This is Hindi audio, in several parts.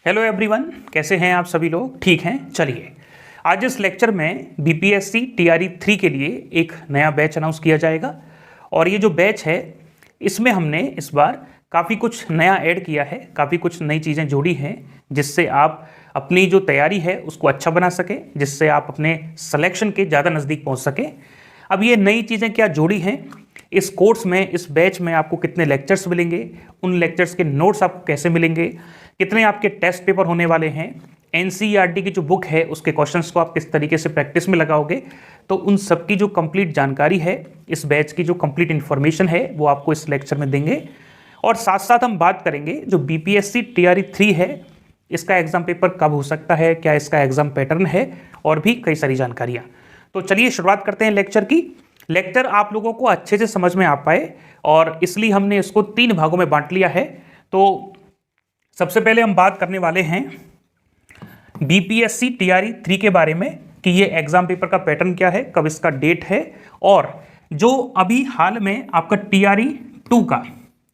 हेलो एवरीवन, कैसे हैं आप सभी लोग? ठीक हैं। चलिए, आज इस लेक्चर में बीपीएससी टीआरई 3 के लिए एक नया बैच अनाउंस किया जाएगा। और ये जो बैच है इसमें हमने इस बार काफ़ी कुछ नया ऐड किया है, काफ़ी कुछ नई चीज़ें जोड़ी हैं जिससे आप अपनी जो तैयारी है उसको अच्छा बना सकें, जिससे आप अपने सिलेक्शन के ज़्यादा नज़दीक पहुँच सकें। अब ये नई चीज़ें क्या जोड़ी हैं इस कोर्स में, इस बैच में आपको कितने लेक्चर्स मिलेंगे, उन लेक्चर्स के नोट्स आपको कैसे मिलेंगे, कितने आपके टेस्ट पेपर होने वाले हैं, एनसीईआरटी की जो बुक है उसके क्वेश्चंस को आप किस तरीके से प्रैक्टिस में लगाओगे, तो उन सब की जो कंप्लीट जानकारी है, इस बैच की जो कंप्लीट इन्फॉर्मेशन है वो आपको इस लेक्चर में देंगे। और साथ साथ हम बात करेंगे जो बीपीएससी टीआरई 3 है इसका एग्जाम पेपर कब हो सकता है, क्या इसका एग्जाम पैटर्न है, और भी कई सारी जानकारियाँ। तो चलिए शुरुआत करते हैं लेक्चर की। लेक्चर आप लोगों को अच्छे से समझ में आ पाए और इसलिए हमने इसको 3 भागों में बांट लिया है। तो सबसे पहले हम बात करने वाले हैं बीपीएससी टीआरई 3 के बारे में कि ये एग्जाम पेपर का पैटर्न क्या है, कब इसका डेट है, और जो अभी हाल में आपका टीआरई 2 का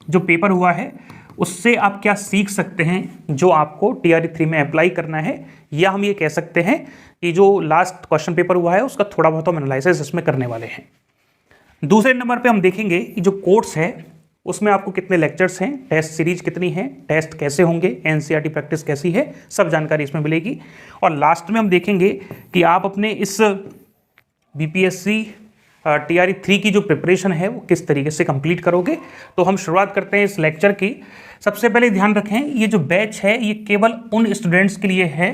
जो पेपर हुआ है उससे आप क्या सीख सकते हैं जो आपको टीआरई 3 में अप्लाई करना है, या हम ये कह सकते हैं कि जो लास्ट क्वेश्चन पेपर हुआ है उसका थोड़ा बहुत हम एनालिसिस इसमें करने वाले हैं। दूसरे नंबर पे हम देखेंगे कि जो कोर्स है उसमें आपको कितने लेक्चर्स हैं, टेस्ट सीरीज कितनी है, टेस्ट कैसे होंगे, एनसीईआरटी प्रैक्टिस कैसी है, सब जानकारी इसमें मिलेगी। और लास्ट में हम देखेंगे कि आप अपने इस बीपीएससी टीआरई 3 की जो प्रिपरेशन है वो किस तरीके से कंप्लीट करोगे। तो हम शुरुआत करते हैं इस लेक्चर की। सबसे पहले ध्यान रखें, ये जो बैच है ये केवल उन स्टूडेंट्स के लिए है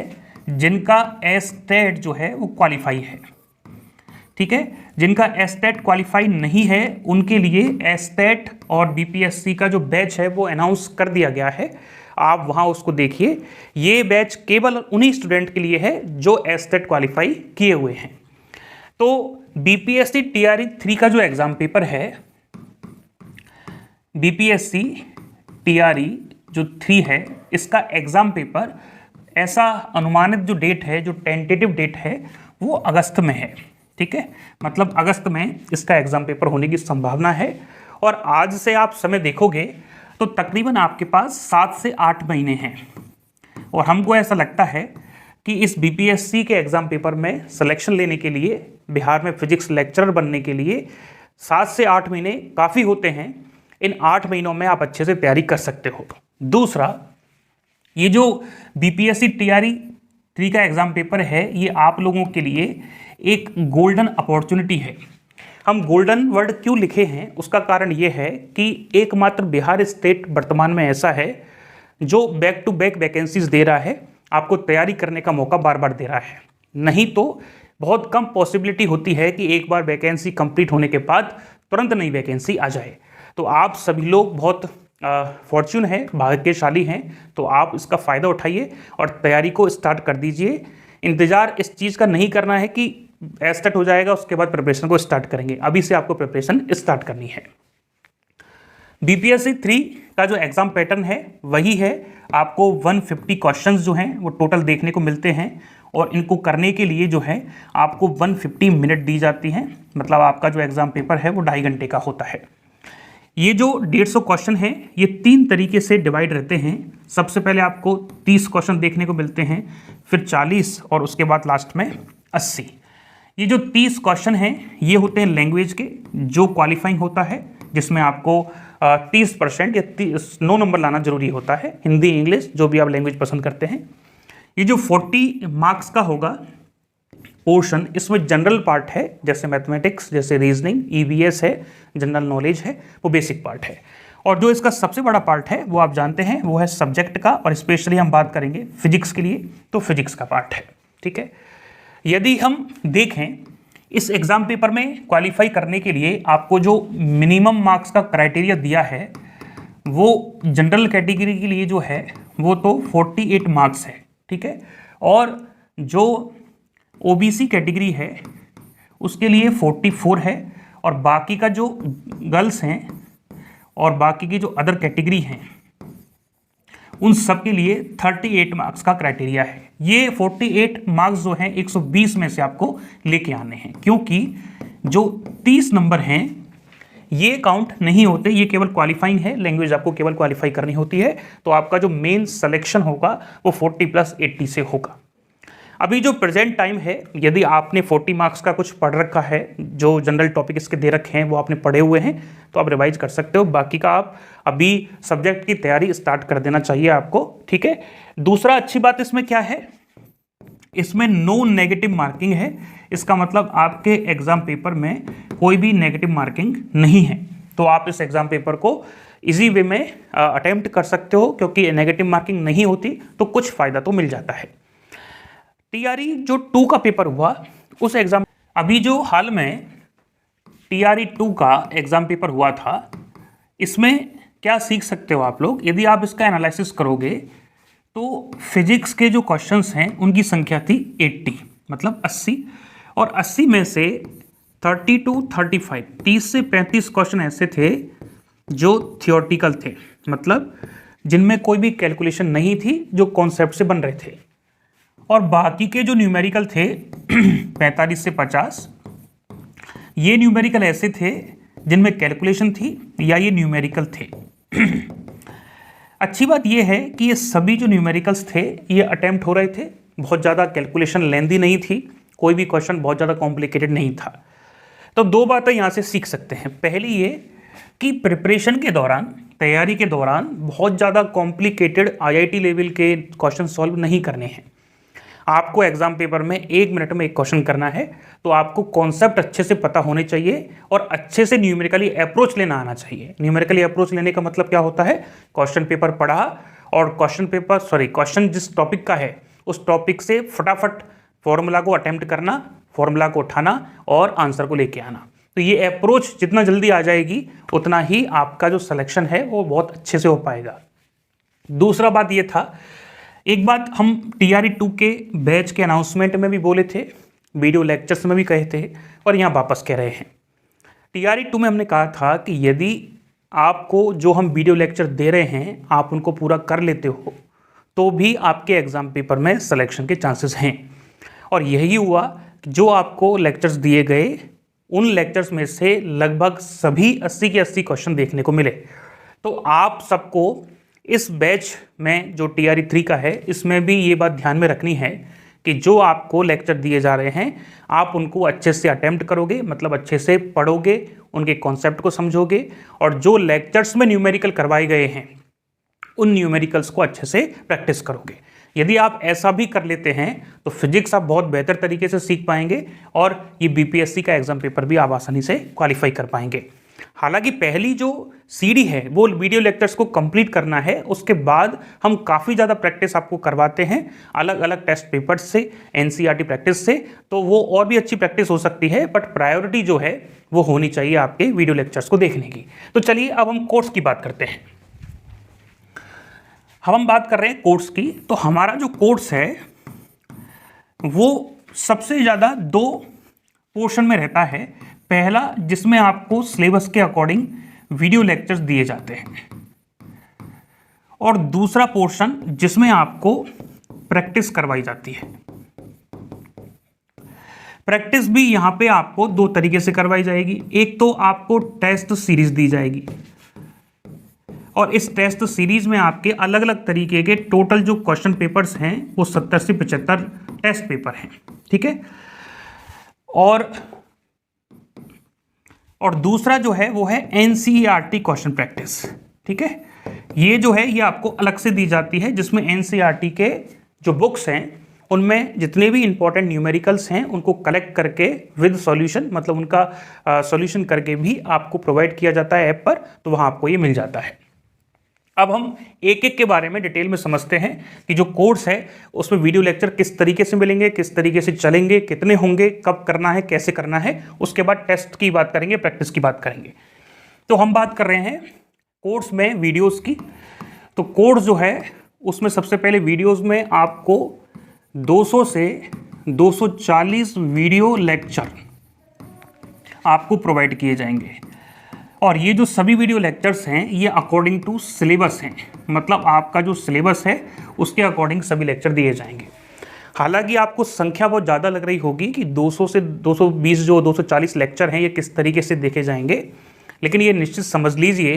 जिनका एस्टेट जो है वो क्वालिफाई है, ठीक है। जिनका एस्टेट क्वालिफाई नहीं है उनके लिए एस्टेट और बीपीएससी का जो बैच है वो अनाउंस कर दिया गया है, आप वहां उसको देखिए। ये बैच केवल उन्हीं स्टूडेंट के लिए है जो एस्टेट क्वालिफाई किए हुए हैं। तो बीपीएससी टीआरई 3 का जो एग्जाम पेपर है, बीपीएससी टीआरई जो 3 है इसका एग्जाम पेपर ऐसा अनुमानित जो डेट है, जो टेंटेटिव डेट है वो अगस्त में है, ठीक है। मतलब अगस्त में इसका एग्जाम पेपर होने की संभावना है। और आज से आप समय देखोगे तो तकरीबन आपके पास 7 से 8 महीने हैं। और हमको ऐसा लगता है कि इस बीपीएससी के एग्जाम पेपर में सिलेक्शन लेने के लिए, बिहार में फिजिक्स लेक्चरर बनने के लिए 7 से 8 महीने काफ़ी होते हैं। इन 8 महीनों में आप अच्छे से तैयारी कर सकते हो। दूसरा, ये जो बीपीएससी टीआरई 3 का एग्जाम पेपर है ये आप लोगों के लिए एक गोल्डन अपॉर्चुनिटी है। हम गोल्डन वर्ड क्यों लिखे हैं उसका कारण ये है कि एकमात्र बिहार स्टेट वर्तमान में ऐसा है जो बैक टू बैक वैकेंसीज दे रहा है, आपको तैयारी करने का मौका बार बार दे रहा है। नहीं तो बहुत कम पॉसिबिलिटी होती है कि एक बार वैकेंसी कंप्लीट होने के बाद तुरंत नई वैकेंसी आ जाए। तो आप सभी लोग बहुत फॉर्च्यून है, भाग्यशाली हैं, तो आप इसका फ़ायदा उठाइए और तैयारी को स्टार्ट कर दीजिए। इंतज़ार इस चीज़ का नहीं करना है कि एस्टेट हो जाएगा उसके बाद प्रिपरेशन को स्टार्ट करेंगे, अभी से आपको प्रिपरेशन स्टार्ट करनी है। बीपीएससी 3 का जो एग्ज़ाम पैटर्न है वही है, आपको 150 क्वेश्चंस जो हैं वो टोटल देखने को मिलते हैं और इनको करने के लिए जो है आपको 150 मिनट दी जाती हैं। मतलब आपका जो एग्ज़ाम पेपर है वो 2.5 घंटे का होता है। ये जो 150 क्वेश्चन हैं ये 3 तरीके से डिवाइड रहते हैं। सबसे पहले आपको 30 क्वेश्चन देखने को मिलते हैं, फिर 40 और उसके बाद लास्ट में 80। ये जो 30 क्वेश्चन हैं ये होते हैं लैंग्वेज के, जो क्वालिफाइंग होता है, जिसमें आपको 30% या 9 नंबर लाना जरूरी होता है, हिंदी इंग्लिश जो भी आप लैंग्वेज पसंद करते हैं। ये जो 40 मार्क्स का होगा पोर्शन, इसमें जनरल पार्ट है जैसे मैथमेटिक्स, जैसे रीजनिंग, ईवीएस है, जनरल नॉलेज है, वो बेसिक पार्ट है। और जो इसका सबसे बड़ा पार्ट है वो आप जानते हैं वो है सब्जेक्ट का, और स्पेशली हम बात करेंगे फिजिक्स के लिए तो फिजिक्स का पार्ट है, ठीक है। यदि हम देखें इस एग्ज़ाम पेपर में क्वालिफाई करने के लिए आपको जो मिनिमम मार्क्स का क्राइटेरिया दिया है वो जनरल कैटेगरी के लिए जो है वो तो 48 मार्क्स है, ठीक है। और जो ओबीसी कैटेगरी है उसके लिए 44 है, और बाकी का जो गर्ल्स हैं और बाकी की जो अदर कैटेगरी हैं उन सब के लिए 38 मार्क्स का क्राइटेरिया है। ये 48 मार्क्स जो हैं 120 में से आपको लेके आने हैं, क्योंकि जो 30 नंबर हैं ये काउंट नहीं होते, ये केवल क्वालिफाइंग है, लैंग्वेज आपको केवल क्वालिफाई करनी होती है। तो आपका जो मेन सिलेक्शन होगा वो 40+80 से होगा। अभी जो प्रेजेंट टाइम है, यदि आपने 40 मार्क्स का कुछ पढ़ रखा है, जो जनरल टॉपिक इसके दे रखे हैं वो आपने पढ़े हुए हैं, तो आप रिवाइज कर सकते हो। बाकी का आप अभी सब्जेक्ट की तैयारी स्टार्ट कर देना चाहिए आपको, ठीक है। दूसरा अच्छी बात इसमें क्या है, इसमें नो नेगेटिव मार्किंग है। इसका मतलब आपके एग्जाम पेपर में कोई भी नेगेटिव मार्किंग नहीं है। तो आप इस एग्जाम पेपर को इजी वे में अटेम्प्ट कर सकते हो, क्योंकि नेगेटिव मार्किंग नहीं होती तो कुछ फ़ायदा तो मिल जाता है। टीआरई जो 2 का पेपर हुआ उस एग्जाम, अभी जो हाल में टीआरई 2 का एग्जाम पेपर हुआ था, इसमें क्या सीख सकते हो आप लोग, यदि आप इसका एनालिसिस करोगे तो फिजिक्स के जो क्वेश्चंस हैं उनकी संख्या थी 80, मतलब 80, और 80 में से 30 to 35, 30 से 35 क्वेश्चन ऐसे थे जो थियोरटिकल थे, मतलब जिनमें कोई भी कैलकुलेशन नहीं थी, जो कॉन्सेप्ट से बन रहे थे। और बाकी के जो न्यूमेरिकल थे 45 से 50, ये न्यूमेरिकल ऐसे थे जिनमें कैलकुलेशन थी या ये न्यूमेरिकल थे। अच्छी बात ये है कि ये सभी जो न्यूमेरिकल्स थे ये अटेम्प्ट हो रहे थे, बहुत ज़्यादा कैलकुलेशन लेंदी नहीं थी, कोई भी क्वेश्चन बहुत ज़्यादा कॉम्प्लिकेटेड नहीं था। तो 2 बातें यहाँ से सीख सकते हैं। पहली ये कि प्रिपरेशन के दौरान, तैयारी के दौरान बहुत ज़्यादा कॉम्प्लिकेटेड आईआईटी लेवल के क्वेश्चन सॉल्व नहीं करने हैं। आपको एग्जाम पेपर में 1 मिनट में एक क्वेश्चन करना है, तो आपको कॉन्सेप्ट अच्छे से पता होने चाहिए और अच्छे से न्यूमेरिकली अप्रोच लेना आना चाहिए। न्यूमेरिकली अप्रोच लेने का मतलब क्या होता है, क्वेश्चन पेपर पढ़ा और क्वेश्चन जिस टॉपिक का है उस टॉपिक से फटाफट फॉर्मूला को अटेम्प्ट करना, फॉर्मूला को उठाना और आंसर को लेके आना। तो ये अप्रोच जितना जल्दी आ जाएगी उतना ही आपका जो सिलेक्शन है वो बहुत अच्छे से हो पाएगा। दूसरा बात ये था, एक बात हम टीआरई 2 के बैच के अनाउंसमेंट में भी बोले थे, वीडियो लेक्चर्स में भी कहे थे और यहाँ वापस कह रहे हैं। टीआरई 2 में हमने कहा था कि यदि आपको जो हम वीडियो लेक्चर दे रहे हैं आप उनको पूरा कर लेते हो तो भी आपके एग्ज़ाम पेपर में सिलेक्शन के चांसेस हैं। और यही हुआ कि जो आपको लेक्चर्स दिए गए उन लेक्चर्स में से लगभग सभी 80 के 80 क्वेश्चन देखने को मिले। तो आप सबको इस बैच में जो टीआरई 3 का है इसमें भी ये बात ध्यान में रखनी है कि जो आपको लेक्चर दिए जा रहे हैं आप उनको अच्छे से अटेम्प्ट करोगे, मतलब अच्छे से पढ़ोगे, उनके कॉन्सेप्ट को समझोगे और जो लेक्चर्स में न्यूमेरिकल करवाए गए हैं उन न्यूमेरिकल्स को अच्छे से प्रैक्टिस करोगे। यदि आप ऐसा भी कर लेते हैं तो फिजिक्स आप बहुत बेहतर तरीके से सीख पाएंगे और ये बीपीएससी का एग्जाम पेपर भी आप आसानी से क्वालिफाई कर पाएंगे। हालांकि पहली जो सीढ़ी है वो वीडियो लेक्चर्स को कंप्लीट करना है, उसके बाद हम काफ़ी ज़्यादा प्रैक्टिस आपको करवाते हैं अलग अलग टेस्ट पेपर्स से, एनसीईआरटी प्रैक्टिस से, तो वो और भी अच्छी प्रैक्टिस हो सकती है, बट प्रायोरिटी जो है वो होनी चाहिए आपके वीडियो लेक्चर्स को देखने की। तो चलिए अब हम कोर्स की बात करते हैं। हम बात कर रहे हैं कोर्स की, तो हमारा जो कोर्स है वो सबसे ज़्यादा 2 पोर्शन में रहता है। पहला जिसमें आपको सिलेबस के अकॉर्डिंग वीडियो लेक्चर्स दिए जाते हैं और दूसरा पोर्शन जिसमें आपको प्रैक्टिस करवाई जाती है। प्रैक्टिस भी यहां पे आपको 2 तरीके से करवाई जाएगी। एक तो आपको टेस्ट सीरीज दी जाएगी और इस टेस्ट सीरीज में आपके अलग अलग तरीके के टोटल जो क्वेश्चन पेपर्स हैं वो 70 से 75 टेस्ट पेपर हैं, ठीक है। और दूसरा जो है वो है एनसीईआरटी क्वेश्चन प्रैक्टिस, ठीक है। ये जो है ये आपको अलग से दी जाती है, जिसमें एनसीईआरटी के जो बुक्स हैं उनमें जितने भी इंपॉर्टेंट न्यूमेरिकल्स हैं उनको कलेक्ट करके विद सॉल्यूशन, मतलब उनका सॉल्यूशन करके भी आपको प्रोवाइड किया जाता है ऐप पर, तो वहाँ आपको ये मिल जाता है। अब हम एक एक के बारे में डिटेल में समझते हैं कि जो कोर्स है उसमें वीडियो लेक्चर किस तरीके से मिलेंगे, किस तरीके से चलेंगे, कितने होंगे, कब करना है, कैसे करना है। उसके बाद टेस्ट की बात करेंगे, प्रैक्टिस की बात करेंगे। तो हम बात कर रहे हैं कोर्स में वीडियोस की। तो कोर्स जो है उसमें सबसे पहले वीडियोस में आपको 200 से 240 वीडियो लेक्चर आपको प्रोवाइड किए जाएंगे और ये जो सभी वीडियो लेक्चर्स हैं ये अकॉर्डिंग टू सिलेबस हैं, मतलब आपका जो सिलेबस है उसके अकॉर्डिंग सभी लेक्चर दिए जाएंगे। हालांकि आपको संख्या बहुत ज़्यादा लग रही होगी कि 200 से 220 जो 240 लेक्चर हैं ये किस तरीके से देखे जाएंगे, लेकिन ये निश्चित समझ लीजिए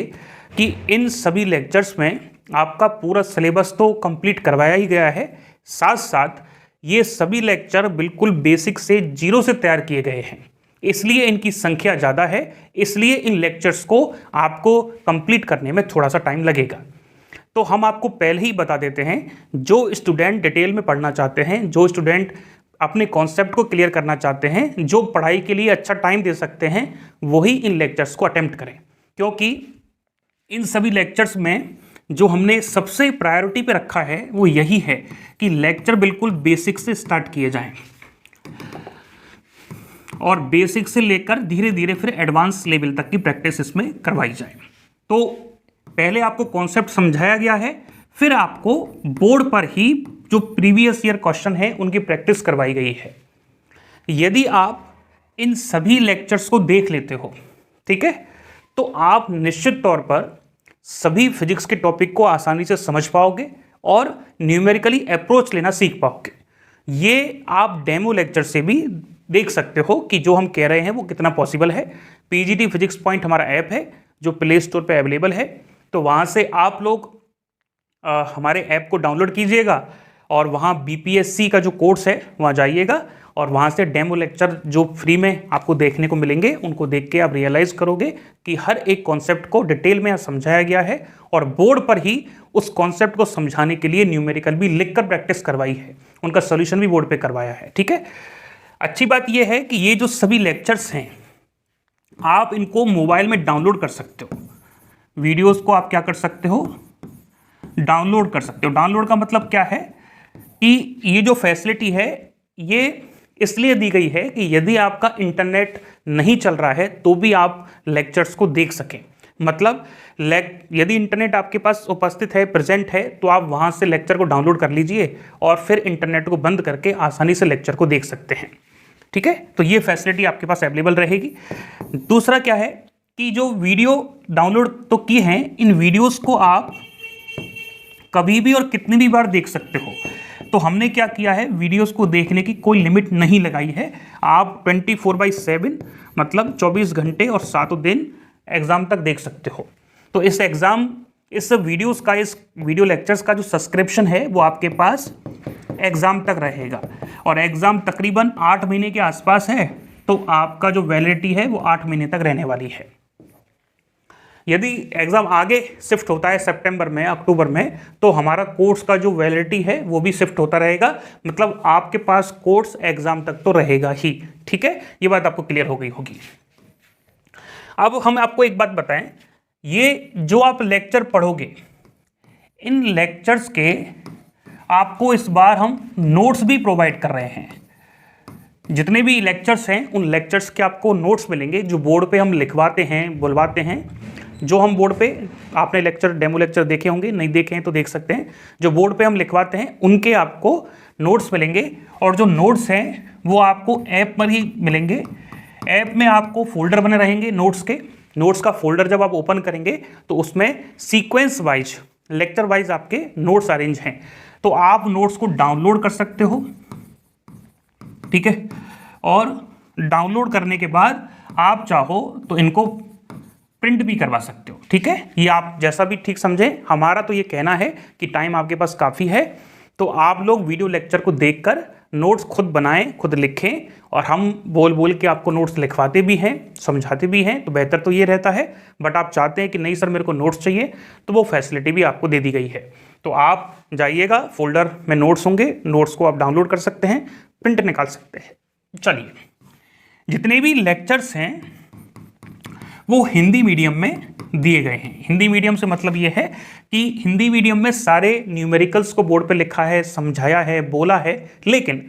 कि इन सभी लेक्चर्स में आपका पूरा सिलेबस तो कंप्लीट करवाया ही गया है, साथ साथ ये सभी लेक्चर बिल्कुल बेसिक से जीरो से तैयार किए गए हैं, इसलिए इनकी संख्या ज़्यादा है, इसलिए इन लेक्चर्स को आपको कंप्लीट करने में थोड़ा सा टाइम लगेगा। तो हम आपको पहले ही बता देते हैं, जो स्टूडेंट डिटेल में पढ़ना चाहते हैं, जो स्टूडेंट अपने कॉन्सेप्ट को क्लियर करना चाहते हैं, जो पढ़ाई के लिए अच्छा टाइम दे सकते हैं, वही इन लेक्चर्स को अटेम्प्ट करें, क्योंकि इन सभी लेक्चर्स में जो हमने सबसे प्रायोरिटी पे रखा है वो यही है कि लेक्चर बिल्कुल बेसिक से स्टार्ट किए जाएं और बेसिक से लेकर धीरे धीरे फिर एडवांस लेवल तक की प्रैक्टिस इसमें करवाई जाए। तो पहले आपको कॉन्सेप्ट समझाया गया है, फिर आपको बोर्ड पर ही जो प्रीवियस ईयर क्वेश्चन है उनकी प्रैक्टिस करवाई गई है। यदि आप इन सभी लेक्चर्स को देख लेते हो, ठीक है, तो आप निश्चित तौर पर सभी फिजिक्स के टॉपिक को आसानी से समझ पाओगे और न्यूमेरिकली अप्रोच लेना सीख पाओगे। ये आप डेमो लेक्चर से भी देख सकते हो कि जो हम कह रहे हैं वो कितना पॉसिबल है। पीजीटी फिजिक्स पॉइंट हमारा ऐप है जो प्ले स्टोर पे अवेलेबल है, तो वहाँ से आप लोग हमारे ऐप को डाउनलोड कीजिएगा और वहाँ बीपीएससी का जो कोर्स है वहाँ जाइएगा और वहाँ से डेमो लेक्चर जो फ्री में आपको देखने को मिलेंगे उनको देख के आप रियलाइज़ करोगे कि हर एक कॉन्सेप्ट को डिटेल में समझाया गया है और बोर्ड पर ही उस कॉन्सेप्ट को समझाने के लिए न्यूमेरिकल भी लिखकर प्रैक्टिस करवाई है, उनका सोल्यूशन भी बोर्ड पे करवाया है। ठीक है, अच्छी बात यह है कि ये जो सभी लेक्चर्स हैं आप इनको मोबाइल में डाउनलोड कर सकते हो। वीडियोज़ को आप क्या कर सकते हो, डाउनलोड कर सकते हो। डाउनलोड का मतलब क्या है कि ये जो फैसिलिटी है ये इसलिए दी गई है कि यदि आपका इंटरनेट नहीं चल रहा है तो भी आप लेक्चर्स को देख सकें। मतलब यदि इंटरनेट आपके पास उपस्थित है, प्रेजेंट है, तो आप वहाँ से लेक्चर को डाउनलोड कर लीजिए और फिर इंटरनेट को बंद करके आसानी से लेक्चर को देख सकते हैं। ठीक है, तो ये फैसिलिटी आपके पास अवेलेबल रहेगी। दूसरा क्या है कि जो वीडियो डाउनलोड तो की हैं, इन वीडियोज़ को आप कभी भी और कितनी भी बार देख सकते हो। तो हमने क्या किया है, वीडियोस को देखने की कोई लिमिट नहीं लगाई है। आप 24/7 मतलब 24 घंटे और 7 दिन एग्ज़ाम तक देख सकते हो। तो इस वीडियोस का, इस वीडियो लेक्चर्स का जो सब्सक्रिप्शन है वो आपके पास एग्ज़ाम तक रहेगा और एग्ज़ाम तकरीबन 8 महीने के आसपास है, तो आपका जो वैलिडिटी है वो 8 महीने तक रहने वाली है। यदि एग्ज़ाम आगे शिफ्ट होता है सितंबर में, अक्टूबर में, तो हमारा कोर्स का जो वैलिडिटी है वो भी शिफ्ट होता रहेगा। मतलब आपके पास कोर्स एग्ज़ाम तक तो रहेगा ही। ठीक है, ये बात आपको क्लियर हो गई होगी। अब हम आपको एक बात बताएं, ये जो आप लेक्चर पढ़ोगे, इन लेक्चर्स के आपको इस बार हम नोट्स भी प्रोवाइड कर रहे हैं। जितने भी लेक्चर्स हैं उन लेक्चर्स के आपको नोट्स मिलेंगे जो बोर्ड पे हम लिखवाते हैं, बुलवाते हैं। जो हम बोर्ड पे, आपने लेक्चर, डेमो लेक्चर देखे होंगे, नहीं देखे हैं तो देख सकते हैं, जो बोर्ड पे हम लिखवाते हैं उनके आपको नोट्स मिलेंगे और जो नोट्स हैं वो आपको ऐप पर ही मिलेंगे। ऐप में आपको फोल्डर बने रहेंगे नोट्स के। नोट्स का फोल्डर जब आप ओपन करेंगे तो उसमें सीक्वेंस वाइज, लेक्चर वाइज आपके नोट्स अरेंज हैं, तो आप नोट्स को डाउनलोड कर सकते हो। ठीक है, और डाउनलोड करने के बाद आप चाहो तो इनको प्रिंट भी करवा सकते हो। ठीक है, ये आप जैसा भी ठीक समझें। हमारा तो ये कहना है कि टाइम आपके पास काफ़ी है, तो आप लोग वीडियो लेक्चर को देखकर नोट्स खुद बनाएं, खुद लिखें, और हम बोल बोल के आपको नोट्स लिखवाते भी हैं, समझाते भी हैं, तो बेहतर तो ये रहता है। बट आप चाहते हैं कि नहीं सर मेरे को नोट्स चाहिए, तो वो फैसिलिटी भी आपको दे दी गई है। तो आप जाइएगा, फोल्डर में नोट्स होंगे, नोट्स को आप डाउनलोड कर सकते हैं, प्रिंट निकाल सकते हैं। चलिए, जितने भी लेक्चर्स हैं वो हिंदी मीडियम में दिए गए हैं। हिंदी मीडियम से मतलब ये है कि हिंदी मीडियम में सारे न्यूमेरिकल्स को बोर्ड पे लिखा है, समझाया है, बोला है, लेकिन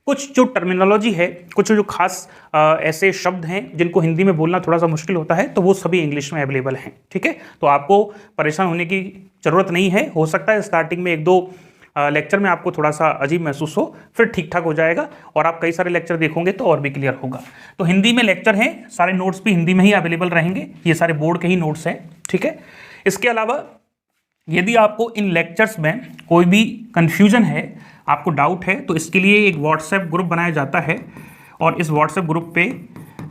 कुछ जो टर्मिनोलॉजी है, कुछ जो खास ऐसे शब्द हैं जिनको हिंदी में बोलना थोड़ा सा मुश्किल होता है, तो वो सभी इंग्लिश में अवेलेबल हैं। ठीक है, तो आपको परेशान होने की ज़रूरत नहीं है। हो सकता है स्टार्टिंग में 1-2 लेक्चर में आपको थोड़ा सा अजीब महसूस हो, फिर ठीक ठाक हो जाएगा और आप कई सारे लेक्चर देखोगे तो और भी क्लियर होगा। तो हिंदी में लेक्चर हैं, सारे नोट्स भी हिंदी में ही अवेलेबल रहेंगे, ये सारे बोर्ड के ही नोट्स हैं। ठीक है, इसके अलावा यदि आपको इन लेक्चर्स में कोई भी कन्फ्यूजन है, आपको डाउट है, तो इसके लिए एक व्हाट्सएप ग्रुप बनाया जाता है और इस व्हाट्सएप ग्रुप पे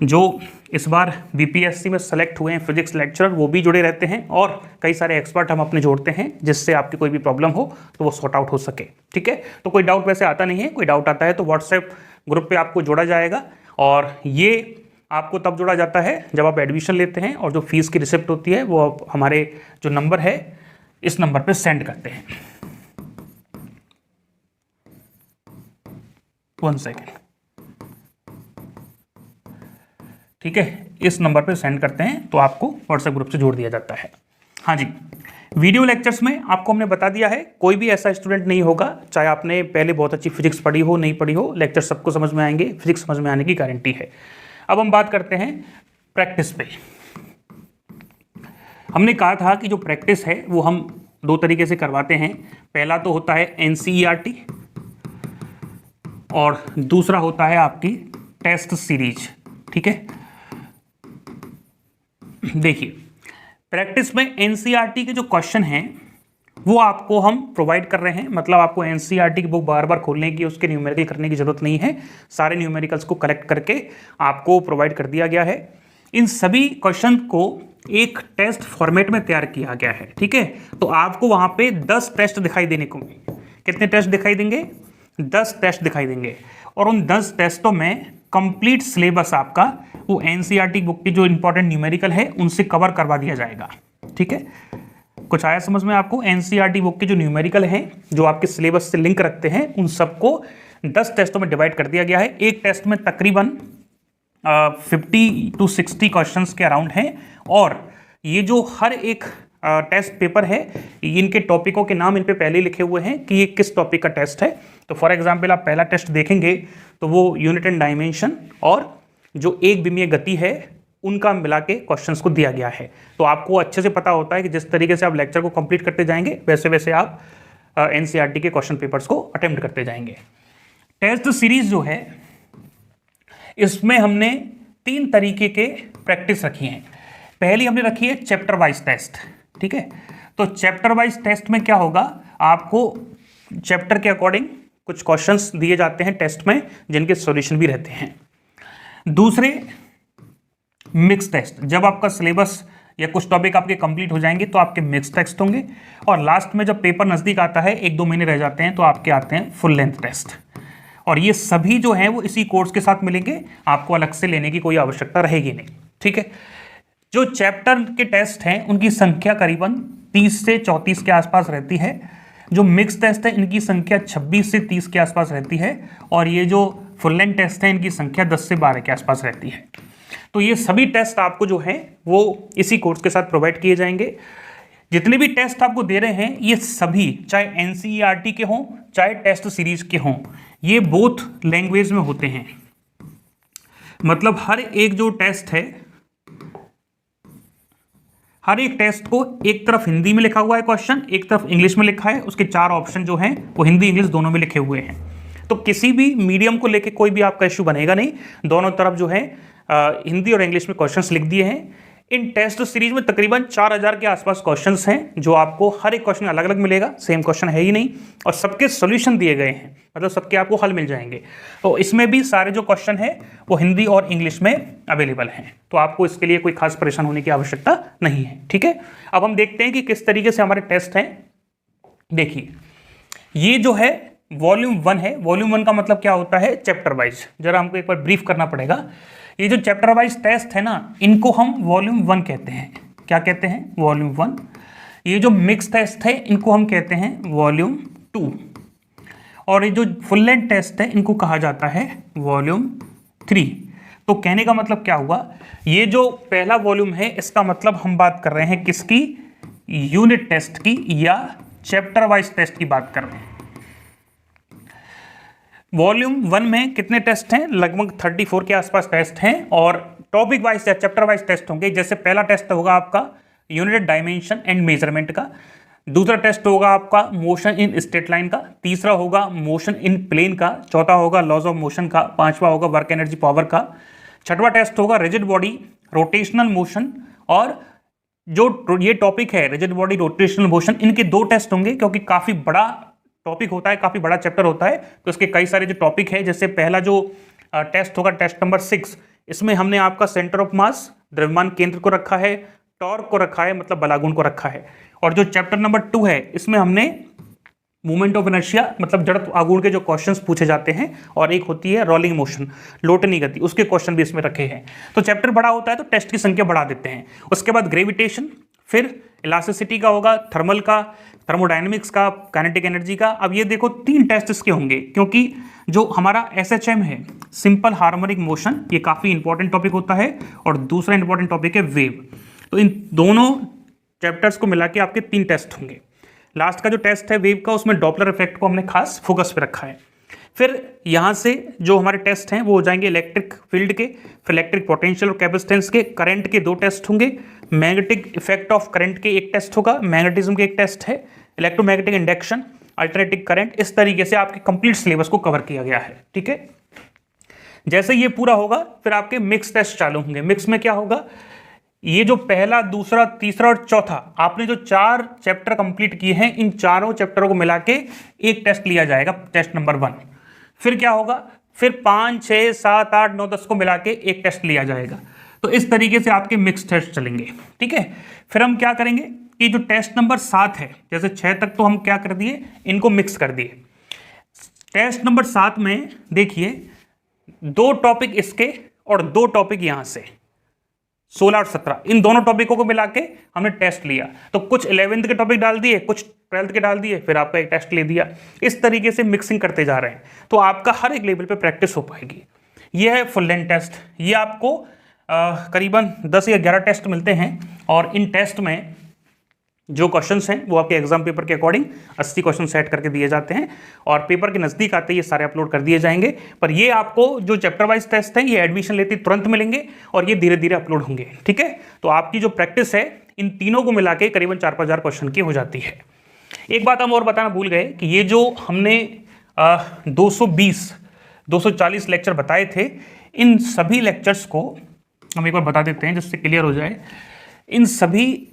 जो इस बार बीपीएससी में सेलेक्ट हुए हैं फिजिक्स लेक्चरर, वो भी जुड़े रहते हैं और कई सारे एक्सपर्ट हम अपने जोड़ते हैं जिससे आपकी कोई भी प्रॉब्लम हो तो वो सॉर्ट आउट हो सके। ठीक है, तो कोई डाउट वैसे आता नहीं है, कोई डाउट आता है तो व्हाट्सएप ग्रुप पे आपको जोड़ा जाएगा और ये आपको तब जोड़ा जाता है जब आप एडमिशन लेते हैं और जो फीस की रिसिप्ट होती है वो आप हमारे जो नंबर है इस नंबर पे सेंड करते हैं। 1 सेकेंड, ठीक है, इस नंबर पे सेंड करते हैं तो आपको व्हाट्सएप ग्रुप से जोड़ दिया जाता है। हाँ जी, वीडियो लेक्चर्स में आपको हमने बता दिया है, कोई भी ऐसा स्टूडेंट नहीं होगा चाहे आपने पहले बहुत अच्छी फिजिक्स पढ़ी हो नहीं पढ़ी हो, लेक्चर सबको समझ में आएंगे, फिजिक्स समझ में आने की गारंटी है। अब हम बात करते हैं प्रैक्टिस पे। हमने कहा था कि जो प्रैक्टिस है वो हम 2 तरीके से करवाते हैं, पहला तो होता है एनसीईआरटी और दूसरा होता है आपकी टेस्ट सीरीज। ठीक है, देखिए प्रैक्टिस में एनसीईआरटी के जो क्वेश्चन हैं वो आपको हम प्रोवाइड कर रहे हैं, मतलब आपको एनसीईआरटी की बुक बार बार खोलने की, उसके न्यूमेरिकल करने की जरूरत नहीं है, सारे न्यूमेरिकल्स को कलेक्ट करके आपको प्रोवाइड कर दिया गया है। इन सभी क्वेश्चन को एक टेस्ट फॉर्मेट में तैयार किया गया है। ठीक है, तो आपको वहां पे 10 टेस्ट दिखाई देने को, कितने टेस्ट दिखाई देंगे? 10 टेस्ट दिखाई देंगे और उन 10 टेस्टों में कंप्लीट सिलेबस आपका वो एनसीईआरटी बुक की जो इंपॉर्टेंट न्यूमेरिकल है उनसे कवर करवा दिया जाएगा। ठीक है, कुछ आया समझ में आपको? एनसीईआरटी बुक के जो न्यूमेरिकल हैं जो आपके सिलेबस से लिंक रखते हैं उन सबको 10 टेस्टों में डिवाइड कर दिया गया है। एक टेस्ट में तकरीबन 50 to 60 क्वेश्चंस के अराउंड हैं और ये जो हर एक टेस्ट पेपर है इनके टॉपिकों के नाम इन पे पहले लिखे हुए हैं कि ये किस टॉपिक का टेस्ट है। तो फॉर एग्जांपल आप पहला टेस्ट देखेंगे तो वो यूनिट एंड डायमेंशन और जो एक विमीय गति है उनका मिला के क्वेश्चंस को दिया गया है। तो आपको अच्छे से पता होता है कि जिस तरीके से आप लेक्चर को कंप्लीट करते जाएंगे वैसे वैसे आप एनसीईआरटी के क्वेश्चन पेपर्स को अटेम्प्ट करते जाएंगे। टेस्ट सीरीज जो है इसमें हमने 3 तरीके के प्रैक्टिस रखी हैं। पहली हमने रखी है चैप्टर वाइज टेस्ट। ठीक है, तो चैप्टर वाइज टेस्ट में क्या होगा, आपको चैप्टर के अकॉर्डिंग कुछ क्वेश्चंस दिए जाते हैं टेस्ट में जिनके सॉल्यूशन भी रहते हैं। दूसरे मिक्स टेस्ट, जब आपका सिलेबस या कुछ टॉपिक आपके कंप्लीट हो जाएंगे तो आपके मिक्स टेस्ट होंगे और लास्ट में जब पेपर नज़दीक आता है 1-2 महीने रह जाते हैं तो आपके आते हैं फुल लेंथ टेस्ट। और ये सभी जो हैं वो इसी कोर्स के साथ मिलेंगे, आपको अलग से लेने की कोई आवश्यकता रहेगी नहीं। ठीक है, जो चैप्टर के टेस्ट हैं उनकी संख्या करीबन 30 से 34 के आसपास रहती है। जो मिक्स टेस्ट है इनकी संख्या 26 से 30 के आसपास रहती है और ये जो फुल लेंथ टेस्ट है इनकी संख्या 10 से 12 के आसपास रहती है। तो ये सभी टेस्ट आपको जो है वो इसी कोर्स के साथ प्रोवाइड किए जाएंगे। जितने भी टेस्ट आपको दे रहे हैं ये सभी चाहे एनसीईआरटी के हों चाहे टेस्ट सीरीज के हों, ये बोथ लैंग्वेज में होते हैं। मतलब हर एक जो टेस्ट है, हर एक टेस्ट को एक तरफ हिंदी में लिखा हुआ है क्वेश्चन, एक तरफ इंग्लिश में लिखा है, उसके 4 ऑप्शन जो हैं वो हिंदी इंग्लिश दोनों में लिखे हुए हैं। तो किसी भी मीडियम को लेके कोई भी आपका इश्यू बनेगा नहीं, दोनों तरफ जो है हिंदी और इंग्लिश में क्वेश्चंस लिख दिए हैं। इन टेस्ट सीरीज में तकरीबन 4000 के आसपास क्वेश्चंस हैं जो आपको हर एक क्वेश्चन अलग अलग मिलेगा, सेम क्वेश्चन है ही नहीं, और सबके सॉल्यूशन दिए गए हैं, मतलब सबके आपको हल मिल जाएंगे। तो इसमें भी सारे जो क्वेश्चन है वो हिंदी और इंग्लिश में अवेलेबल हैं, तो आपको इसके लिए कोई खास परेशान होने की आवश्यकता नहीं है। ठीक है, अब हम देखते हैं कि किस तरीके से हमारे टेस्ट हैं। देखिए ये जो है वॉल्यूम 1 है। वॉल्यूम 1 का मतलब क्या होता है? Chapter wise. जरा हमको एक बार ब्रीफ करना पड़ेगा। ये जो चैप्टर वाइज टेस्ट है ना, इनको हम वॉल्यूम 1 कहते हैं। क्या कहते हैं? वॉल्यूम 1। ये जो मिक्स टेस्ट है इनको हम कहते हैं वॉल्यूम 2 और ये जो फुल लेंथ टेस्ट है इनको कहा जाता है वॉल्यूम 3। तो कहने का मतलब क्या हुआ, ये जो पहला वॉल्यूम है इसका मतलब हम बात कर रहे हैं किसकी? यूनिट टेस्ट की या चैप्टर वाइज टेस्ट की बात कर रहे हैं। वॉल्यूम 1 में कितने टेस्ट हैं? लगभग 34 के आसपास टेस्ट हैं और टॉपिक वाइज या चैप्टर वाइज टेस्ट होंगे। जैसे पहला टेस्ट होगा आपका यूनिट डायमेंशन एंड मेजरमेंट का, दूसरा टेस्ट होगा आपका मोशन इन स्ट्रेट लाइन का, तीसरा होगा मोशन इन प्लेन का, चौथा होगा लॉज ऑफ मोशन का, पांचवा होगा वर्क एनर्जी पावर का, छठवा टेस्ट होगा रिजिड बॉडी रोटेशनल मोशन। और जो ये टॉपिक है रिजिड बॉडी रोटेशनल मोशन, इनके 2 टेस्ट होंगे क्योंकि काफ़ी बड़ा टॉपिक होता है, काफ़ी बड़ा चैप्टर होता है, तो इसके कई सारे जो टॉपिक है, जैसे पहला जो टेस्ट होगा टेस्ट नंबर 6, इसमें हमने आपका सेंटर ऑफ मास, द्रव्यमान केंद्र को रखा है, टॉर्क को रखा है मतलब बलागुण को रखा है। और जो चैप्टर नंबर 2 है इसमें हमने मूवमेंट ऑफ इनर्शिया मतलब जड़त्व आघूर्ण के जो क्वेश्चंस पूछे जाते हैं, और एक होती है रोलिंग मोशन, लोटनी गति, उसके क्वेश्चन भी इसमें रखे हैं। तो चैप्टर बड़ा होता है तो टेस्ट की संख्या बढ़ा देते हैं। उसके बाद ग्रेविटेशन, फिर इलास्टिसिटी का होगा, थर्मल का, थर्मोडायनेमिक्स का, काइनेटिक एनर्जी का। अब ये देखो 3 टेस्ट इसके होंगे, क्योंकि जो हमारा SHM है, सिंपल हार्मोनिक मोशन, ये काफ़ी इंपॉर्टेंट टॉपिक होता है, और दूसरा इंपॉर्टेंट टॉपिक है वेव। तो इन दोनों चैप्टर्स को मिला के आपके 3 टेस्ट होंगे। लास्ट का जो टेस्ट है वेव का, उसमें डॉपलर इफेक्ट को हमने खास फोकस पे रखा है। फिर यहाँ से जो हमारे टेस्ट हैं वो हो जाएंगे इलेक्ट्रिक फील्ड के, फिर इलेक्ट्रिक पोटेंशियल और कैपेसिटेंस के, करंट के 2 टेस्ट होंगे, मैग्नेटिक इफेक्ट ऑफ करंट के 1 टेस्ट होगा, मैग्नेटिज्म के 1 टेस्ट है, इलेक्ट्रोमैग्नेटिक इंडक्शन, अल्टरनेटिंग करंट। इस तरीके से आपके कंप्लीट सिलेबस को कवर किया गया है। ठीक है, जैसे ये पूरा होगा फिर आपके मिक्स टेस्ट चालू होंगे। मिक्स में क्या होगा, ये जो पहला, दूसरा, तीसरा और चौथा, आपने जो 4 चैप्टर कंप्लीट किए हैं, इन चारों चैप्टरों को मिला के एक टेस्ट लिया जाएगा, टेस्ट नंबर 1। फिर क्या होगा, फिर 5, 6, 7, 8, 9, 10 को मिला के एक टेस्ट लिया जाएगा। तो इस तरीके से आपके मिक्स टेस्ट चलेंगे। ठीक है, फिर हम क्या करेंगे कि जो टेस्ट नंबर 7 है, जैसे 6 तक तो हम क्या कर दिए, इनको मिक्स कर दिए। टेस्ट नंबर 7 में देखिए 2 टॉपिक इसके और 2 टॉपिक यहां से, 16 और 17, इन दोनों टॉपिकों को मिला के हमने टेस्ट लिया। तो कुछ 11th के टॉपिक डाल दिए, कुछ 12th के डाल दिए, फिर आपका एक टेस्ट ले दिया। इस तरीके से मिक्सिंग करते जा रहे हैं, तो आपका हर एक लेवल पे प्रैक्टिस हो पाएगी। ये है फुल लेंथ टेस्ट। ये आपको करीबन 10 या 11 टेस्ट मिलते हैं, और इन टेस्ट में जो क्वेश्चंस हैं वो आपके एग्जाम पेपर के अकॉर्डिंग 80 क्वेश्चन सेट करके दिए जाते हैं, और पेपर के नज़दीक आते ये सारे अपलोड कर दिए जाएंगे। पर ये आपको जो चैप्टर वाइज टेस्ट हैं ये एडमिशन लेते तुरंत मिलेंगे, और ये धीरे धीरे अपलोड होंगे। ठीक है, तो आपकी जो प्रैक्टिस है इन तीनों को मिला के करीबन 4-5 क्वेश्चन की हो जाती है। एक बात हम और बताना भूल गए कि ये जो हमने 240 लेक्चर बताए थे, इन सभी लेक्चर्स को हम एक बार बता देते हैं जिससे क्लियर हो जाए। इन सभी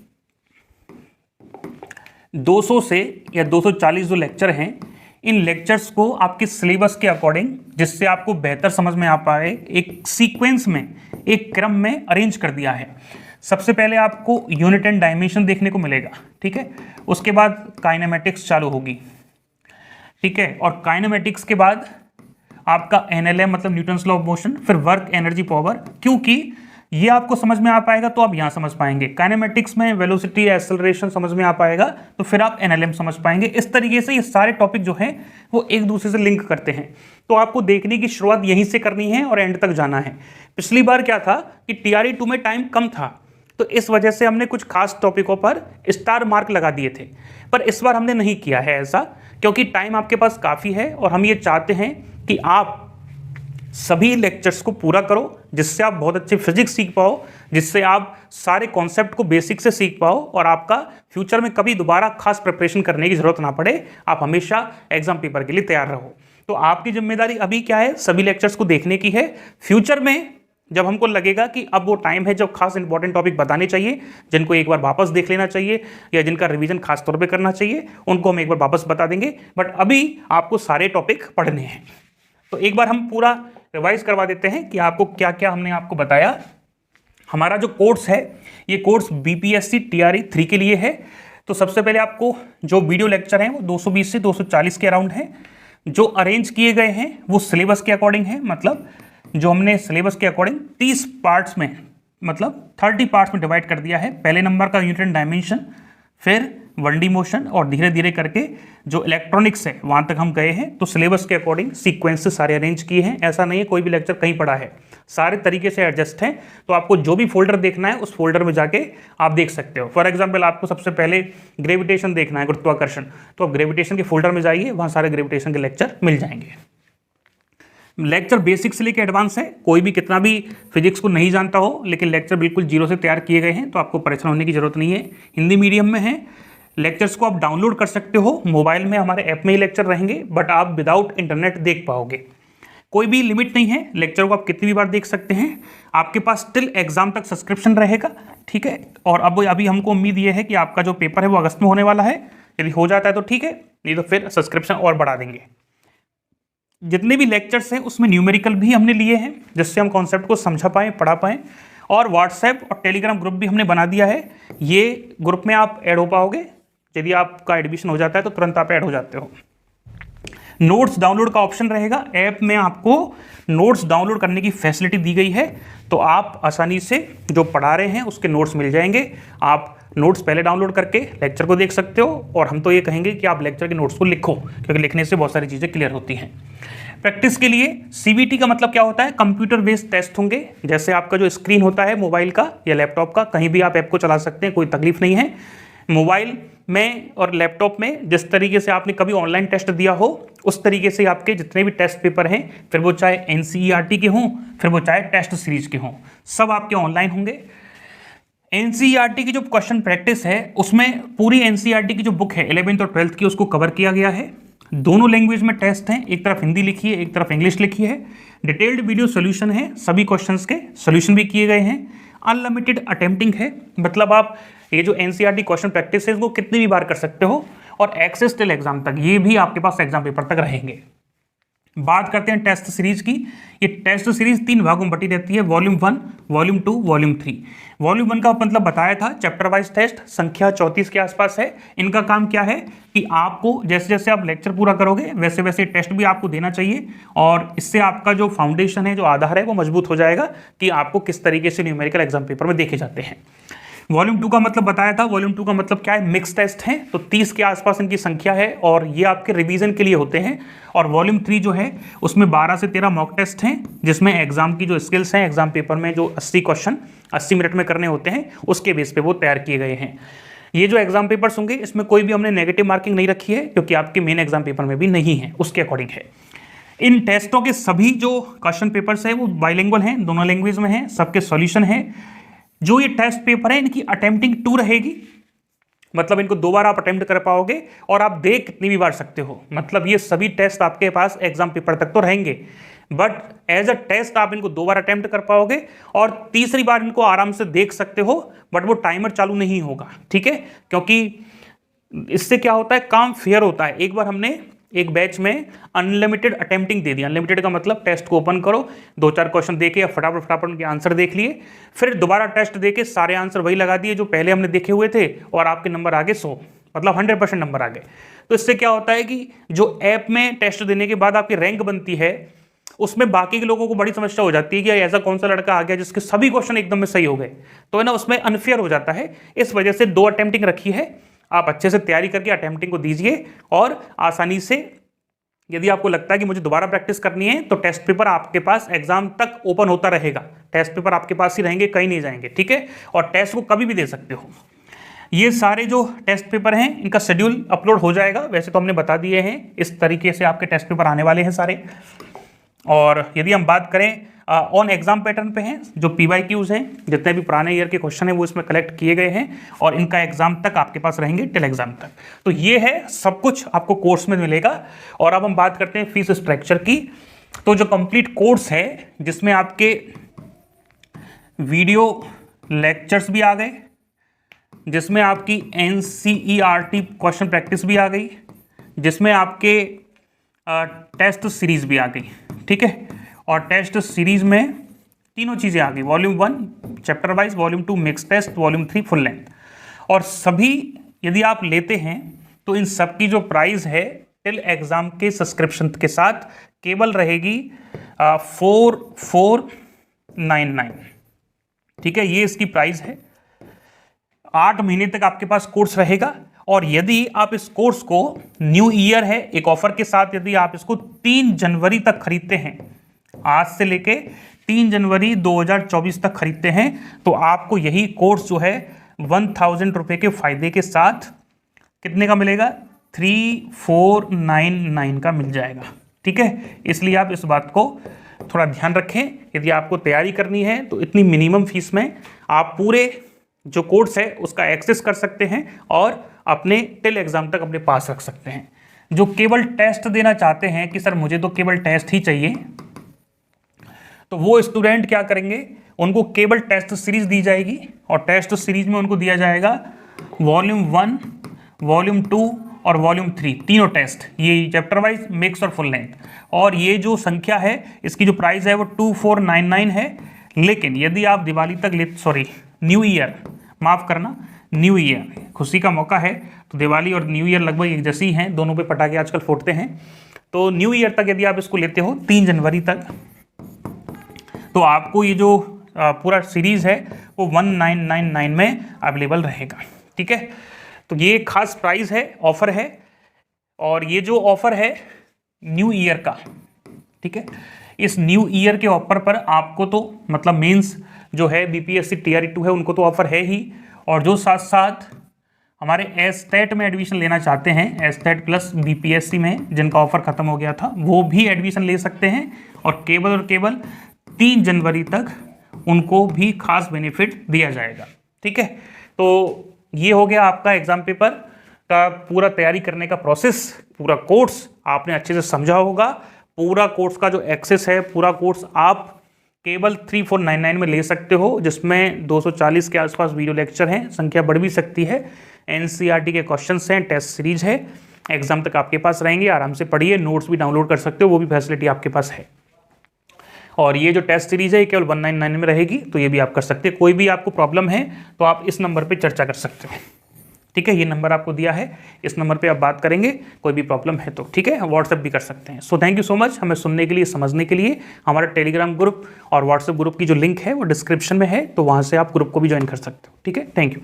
200 से या 240 जो लेक्चर हैं, इन लेक्चर्स को आपके सिलेबस के अकॉर्डिंग, जिससे आपको बेहतर समझ में आ पाए, एक सीक्वेंस में, एक क्रम में अरेंज कर दिया है। सबसे पहले आपको यूनिट एंड डायमेंशन देखने को मिलेगा। ठीक है, उसके बाद काइनेमेटिक्स चालू होगी। ठीक है, और काइनेमेटिक्स के बाद आपका NLM मतलब न्यूटन्स लॉ ऑफ मोशन, फिर वर्क, एनर्जी, पावर। क्योंकि ये आपको समझ में आ पाएगा तो आप यहाँ समझ पाएंगे, काइनेमेटिक्स में वेलोसिटी, एक्सेलरेशन समझ में आ पाएगा तो फिर आप NLM समझ पाएंगे। इस तरीके से ये सारे टॉपिक जो हैं वो एक दूसरे से लिंक करते हैं। तो आपको देखने की शुरुआत यहीं से करनी है और एंड तक जाना है। पिछली बार क्या था कि TRE 2 में टाइम कम था, तो इस वजह से हमने कुछ खास टॉपिकों पर स्टार मार्क लगा दिए थे, पर इस बार हमने नहीं किया है ऐसा, क्योंकि टाइम आपके पास काफ़ी है, और हम ये चाहते हैं कि आप सभी लेक्चर्स को पूरा करो, जिससे आप बहुत अच्छे फिजिक्स सीख पाओ, जिससे आप सारे कॉन्सेप्ट को बेसिक से सीख पाओ, और आपका फ्यूचर में कभी दोबारा खास प्रिपरेशन करने की जरूरत ना पड़े, आप हमेशा एग्जाम पेपर के लिए तैयार रहो। तो आपकी जिम्मेदारी अभी क्या है, सभी लेक्चर्स को देखने की है। फ्यूचर में जब हमको लगेगा कि अब वो टाइम है जब खास इंपॉर्टेंट टॉपिक बताने चाहिए, जिनको एक बार वापस देख लेना चाहिए, या जिनका रिवीजन खास तौर पे करना चाहिए, उनको हम एक बार वापस बता देंगे। बट अभी आपको सारे टॉपिक पढ़ने हैं, तो एक बार हम पूरा रिवाइज करवा देते हैं कि आपको क्या क्या हमने आपको बताया। हमारा जो कोर्स है, ये कोर्स BPSC TRE 3 के लिए है। तो सबसे पहले आपको जो वीडियो लेक्चर हैं वो 220 से 240 के अराउंड हैं। जो अरेंज किए गए हैं वो सिलेबस के अकॉर्डिंग है, मतलब जो हमने सिलेबस के अकॉर्डिंग 30 पार्ट्स में, मतलब 30 पार्ट्स में डिवाइड कर दिया है। पहले नंबर का यूनिट एंड डायमेंशन, फिर 1D मोशन, और धीरे धीरे करके जो इलेक्ट्रॉनिक्स है वहाँ तक हम गए हैं। तो सिलेबस के अकॉर्डिंग सीक्वेंस से सारे अरेंज किए हैं, ऐसा नहीं है कोई भी लेक्चर कहीं पड़ा है, सारे तरीके से एडजस्ट हैं। तो आपको जो भी फोल्डर देखना है उस फोल्डर में जाके आप देख सकते हो। फॉर एग्जाम्पल आपको सबसे पहले ग्रेविटेशन देखना है, गुरुत्वाकर्षण, तो आप ग्रेविटेशन के फोल्डर में जाइए, वहाँ सारे ग्रेविटेशन के लेक्चर मिल जाएंगे। लेक्चर बेसिक से लेकर एडवांस है, कोई भी कितना भी फिजिक्स को नहीं जानता हो, लेकिन लेक्चर बिल्कुल जीरो से तैयार किए गए हैं, तो आपको परेशान होने की जरूरत नहीं है। हिंदी मीडियम में है, लेक्चर्स को आप डाउनलोड कर सकते हो, मोबाइल में हमारे ऐप में ही लेक्चर रहेंगे, बट आप विदाउट इंटरनेट देख पाओगे। कोई भी लिमिट नहीं है, लेक्चर को आप कितनी भी बार देख सकते हैं। आपके पास टिल एग्जाम तक सब्सक्रिप्शन रहेगा, ठीक है। और अब अभी हमको उम्मीद ये है कि आपका जो पेपर है वो अगस्त में होने वाला है, यदि हो जाता है तो ठीक है, नहीं तो फिर सब्सक्रिप्शन और बढ़ा देंगे। जितने भी लेक्चर्स हैं उसमें न्यूमेरिकल भी हमने लिए हैं, जिससे हम कॉन्सेप्ट को समझा पाएँ, पढ़ा पाएँ। और व्हाट्सएप और टेलीग्राम ग्रुप भी हमने बना दिया है। ये ग्रुप में आप ऐड हो पाओगे, यदि आपका एडमिशन हो जाता है तो तुरंत आप ऐड हो जाते हो। नोट्स डाउनलोड का ऑप्शन रहेगा, ऐप में आपको नोट्स डाउनलोड करने की फैसिलिटी दी गई है, तो आप आसानी से जो पढ़ा रहे हैं उसके नोट्स मिल जाएंगे। आप नोट्स पहले डाउनलोड करके लेक्चर को देख सकते हो, और हम तो ये कहेंगे कि आप लेक्चर के नोट्स को लिखो, क्योंकि लिखने से बहुत सारी चीज़ें क्लियर होती हैं। प्रैक्टिस के लिए सीबीटी का मतलब क्या होता है, कंप्यूटर बेस्ड टेस्ट होंगे। जैसे आपका जो स्क्रीन होता है मोबाइल का या लैपटॉप का, कहीं भी आप ऐप को चला सकते हैं, कोई तकलीफ नहीं है। मोबाइल में और लैपटॉप में जिस तरीके से आपने कभी ऑनलाइन टेस्ट दिया हो, उस तरीके से आपके जितने भी टेस्ट पेपर हैं, फिर वो चाहे एनसीईआरटी के हों, फिर वो चाहे टेस्ट सीरीज के हों, सब आपके ऑनलाइन होंगे। एनसीईआरटी की जो क्वेश्चन प्रैक्टिस है, उसमें पूरी एनसीईआरटी की जो बुक है 11th और 12th की, उसको कवर किया गया है। दोनों लैंग्वेज में टेस्ट हैं, एक तरफ हिंदी लिखी है, एक तरफ इंग्लिश लिखी है। डिटेल्ड वीडियो सोल्यूशन है, सभी क्वेश्चंस के सोल्यूशन भी किए गए हैं। अनलिमिटेड अटेम्प्टिंग है, मतलब आप ये जो एनसीईआरटी क्वेश्चन प्रैक्टिस है इसको कितनी भी बार कर सकते हो, और एक्सेस टिल एग्जाम तक, ये भी आपके पास एग्जाम पेपर तक रहेंगे। बात करते हैं टेस्ट सीरीज की। ये टेस्ट सीरीज 3 भागों में बटी रहती है, वॉल्यूम 1, वॉल्यूम 2, वॉल्यूम 3। वॉल्यूम 1 का मतलब बताया था, चैप्टर वाइज टेस्ट संख्या 34 के आसपास है। इनका काम क्या है कि आपको जैसे जैसे आप लेक्चर पूरा करोगे वैसे वैसे टेस्ट भी आपको देना चाहिए, और इससे आपका जो फाउंडेशन है, जो आधार है, वो मजबूत हो जाएगा कि आपको किस तरीके से न्यूमेरिकल एग्जाम पेपर में देखे जाते हैं। वॉल्यूम 2 का मतलब बताया था, वॉल्यूम 2 का मतलब क्या है, मिक्स टेस्ट हैं, तो 30 के आसपास इनकी संख्या है, और ये आपके रिवीजन के लिए होते हैं। और वॉल्यूम 3 जो है उसमें 12 से 13 मॉक टेस्ट हैं, जिसमें एग्जाम की जो स्किल्स हैं, एग्जाम पेपर में जो 80 क्वेश्चन 80 मिनट में करने होते हैं, उसके बेस पे वो तैयार किए गए हैं। ये जो एग्जाम पेपर्स होंगे, इसमें कोई भी हमने नेगेटिव मार्किंग नहीं रखी है, क्योंकि आपके मेन एग्जाम पेपर में भी नहीं है, उसके अकॉर्डिंग है। इन टेस्टों के सभी जो क्वेश्चन पेपर्स है वो बाइलिंगुअल हैं, दोनों लैंग्वेज में हैं, सबके सॉल्यूशन है। जो ये टेस्ट पेपर है, इनकी अटेम्प्टिंग 2 रहेगी, मतलब इनको 2 बार आप अटेम्प्ट कर पाओगे, और आप दे कितनी भी बार सकते हो। मतलब ये सभी टेस्ट आपके पास एग्जाम पेपर तक तो रहेंगे, बट एज अ टेस्ट आप इनको 2 बार अटेम्प्ट कर पाओगे, और तीसरी बार इनको आराम से देख सकते हो, बट वो टाइमर चालू नहीं होगा, ठीक है। क्योंकि इससे क्या होता है, काम फेयर होता है। एक बार हमने एक बैच में अनलिमिटेड अटेम्प्टिंग दे दी। अनलिमिटेड का मतलब टेस्ट को ओपन करो, 2-4 क्वेश्चन देके या फटाफट उनके आंसर देख लिए, फिर दोबारा टेस्ट देके सारे आंसर वही लगा दिए जो पहले हमने देखे हुए थे, और आपके नंबर आ गए 100, मतलब 100% नंबर आ गए। तो इससे क्या होता है कि जो ऐप में टेस्ट देने के बाद आपकी रैंक बनती है, उसमें बाकी के लोगों को बड़ी समस्या हो जाती है कि ऐसा कौन सा लड़का आ गया जिसके सभी क्वेश्चन एकदम में सही हो गए, तो है ना, उसमें अनफेयर हो जाता है। इस वजह से 2 अटेम्प्टिंग रखी है। आप अच्छे से तैयारी करके अटेम्प्टिंग को दीजिए, और आसानी से यदि आपको लगता है कि मुझे दोबारा प्रैक्टिस करनी है, तो टेस्ट पेपर आपके पास एग्जाम तक ओपन होता रहेगा। टेस्ट पेपर आपके पास ही रहेंगे, कहीं नहीं जाएंगे, ठीक है। और टेस्ट को कभी भी दे सकते हो। ये सारे जो टेस्ट पेपर हैं, इनका शेड्यूल अपलोड हो जाएगा। वैसे तो हमने बता दिए हैं, इस तरीके से आपके टेस्ट पेपर आने वाले हैं सारे। और यदि हम बात करें ऑन एग्जाम पैटर्न पे हैं, जो PYQs हैं, जितने भी पुराने ईयर के क्वेश्चन हैं वो इसमें कलेक्ट किए गए हैं, और इनका एग्जाम तक आपके पास रहेंगे, टिल एग्जाम तक। तो ये है सब कुछ आपको कोर्स में मिलेगा। और अब हम बात करते हैं फीस स्ट्रक्चर की। तो जो कंप्लीट कोर्स है, जिसमें आपके वीडियो लेक्चर्स भी आ गए, जिसमें आपकी NCERT क्वेश्चन प्रैक्टिस भी आ गई, जिसमें आपके टेस्ट सीरीज भी आ गई, ठीक है। और टेस्ट सीरीज में तीनों चीज़ें आ गई, volume 1 chapter wise, volume 2 mix test, volume 3 full length. और सभी यदि आप लेते हैं तो इन सब की जो प्राइस है टिल एग्जाम के सब्सक्रिप्शन के साथ केवल रहेगी 4499, ठीक है। ये इसकी प्राइस है। 8 महीने तक आपके पास कोर्स रहेगा। और यदि आप इस कोर्स को, न्यू ईयर है, एक ऑफर के साथ, यदि आप इसको 3 जनवरी तक खरीदते हैं, आज से लेके 3 जनवरी 2024 तक खरीदते हैं, तो आपको यही कोर्स जो है 1000 रुपये के फायदे के साथ कितने का मिलेगा, 3499 का मिल जाएगा, ठीक है। इसलिए आप इस बात को थोड़ा ध्यान रखें। यदि आपको तैयारी करनी है तो इतनी मिनिमम फीस में आप पूरे जो कोर्स है उसका एक्सेस कर सकते हैं, और अपने टिल एग्जाम तक अपने पास रख सकते हैं। जो केवल टेस्ट देना चाहते हैं कि सर मुझे तो केवल टेस्ट ही चाहिए, तो वो स्टूडेंट क्या करेंगे, उनको केवल टेस्ट सीरीज दी जाएगी, और टेस्ट सीरीज में उनको दिया जाएगा वॉल्यूम 1, वॉल्यूम 2 और वॉल्यूम 3 तीनों टेस्ट, ये चैप्टर वाइज, मिक्स और फुल लेंथ। और ये जो संख्या है इसकी जो प्राइस है वो 2499 है। लेकिन यदि आप दिवाली तक न्यू ईयर, माफ़ करना, न्यू ईयर, खुशी का मौका है तो दिवाली और न्यू ईयर लगभग एक जैसी हैं, दोनों पे पटाखे आजकल फोड़ते हैं। तो न्यू ईयर तक यदि आप इसको लेते हो 3 जनवरी तक, तो आपको ये जो पूरा सीरीज़ है वो 1999 में अवेलेबल रहेगा। ठीक है, तो ये खास प्राइस है, ऑफर है। और ये जो ऑफर है न्यू ईयर का, ठीक है, इस न्यू ईयर के ऑफर पर आपको तो मतलब मेंस जो है बीपीएससी टीआरई 2 है उनको तो ऑफर है ही, और जो साथ साथ हमारे एस्टेट में एडमिशन लेना चाहते हैं, एस्टेट प्लस बीपीएससी में जिनका ऑफर खत्म हो गया था, वो भी एडमिशन ले सकते हैं। और केवल 3 जनवरी तक उनको भी खास बेनिफिट दिया जाएगा। ठीक है, तो ये हो गया आपका एग्जाम पेपर का पूरा तैयारी करने का प्रोसेस। पूरा कोर्स आपने अच्छे से समझा होगा। पूरा कोर्स का जो एक्सेस है, पूरा कोर्स आप केवल 3499 में ले सकते हो, जिसमें 240 के आसपास वीडियो लेक्चर हैं, संख्या बढ़ भी सकती है। एनसीईआरटी के क्वेश्चंस हैं, टेस्ट सीरीज है, एग्जाम तक आपके पास रहेंगे। आराम से पढ़िए, नोट्स भी डाउनलोड कर सकते हो, वो भी फैसिलिटी आपके पास है। और ये जो टेस्ट सीरीज है ये केवल 199 में रहेगी, तो ये भी आप कर सकते हैं। कोई भी आपको प्रॉब्लम है तो आप इस नंबर पे चर्चा कर सकते हैं। ठीक है, ये नंबर आपको दिया है, इस नंबर पे आप बात करेंगे, कोई भी प्रॉब्लम है तो। ठीक है, व्हाट्सएप भी कर सकते हैं। So thank you so much हमें सुनने के लिए, समझने के लिए। हमारा टेलीग्राम ग्रुप और व्हाट्सएप ग्रुप की जो लिंक है वो डिस्क्रिप्शन में है, तो वहाँ से आप ग्रुप को भी ज्वाइन कर सकते हो। ठीक है, थैंक यू।